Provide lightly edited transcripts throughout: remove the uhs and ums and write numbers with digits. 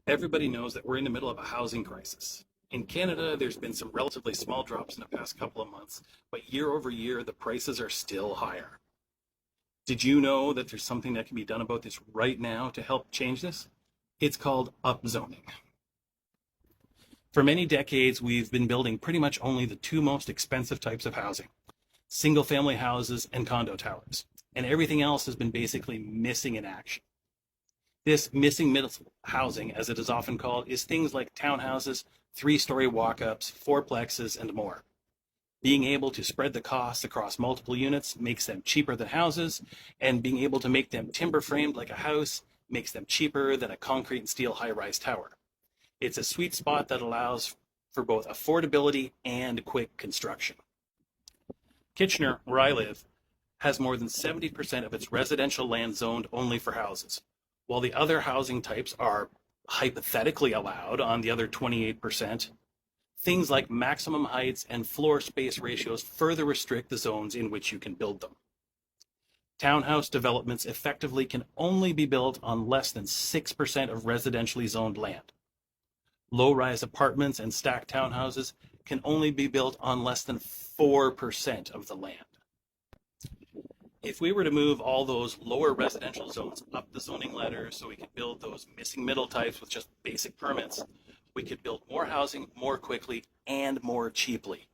Everybody knows that we're in the middle of a housing crisis. In Canada, there's been some relatively small drops in the past couple of months, but year over year, the prices are still higher. Did you know that there's something that can be done about this right now to help change this? It's called upzoning. For many decades, we've been building pretty much only the two most expensive types of housing, single family houses and condo towers, and everything else has been basically missing in action. This missing middle housing, as it is often called, is things like townhouses, three-story walk-ups, fourplexes, and more. Being able to spread the costs across multiple units makes them cheaper than houses, and being able to make them timber-framed like a house makes them cheaper than a concrete and steel high-rise tower. It's a sweet spot that allows for both affordability and quick construction. Kitchener, where I live, has more than 70% of its residential land zoned only for houses, while the other housing types are hypothetically allowed on the other 28%. Things like maximum heights and floor space ratios further restrict the zones in which you can build them. Townhouse developments effectively can only be built on less than 6% of residentially zoned land. Low-rise apartments and stacked townhouses can only be built on less than 4% of the land. If we were to move all those lower residential zones up the zoning ladder so we could build those missing middle types with just basic permits, we could build more housing more quickly and more cheaply.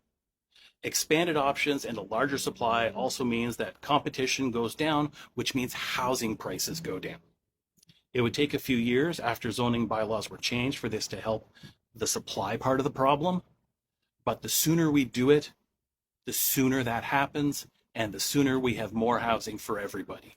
Expanded options and a larger supply also means that competition goes down, which means housing prices go down. It would take a few years after zoning bylaws were changed for this to help the supply part of the problem, but the sooner we do it, the sooner that happens, and the sooner we have more housing for everybody.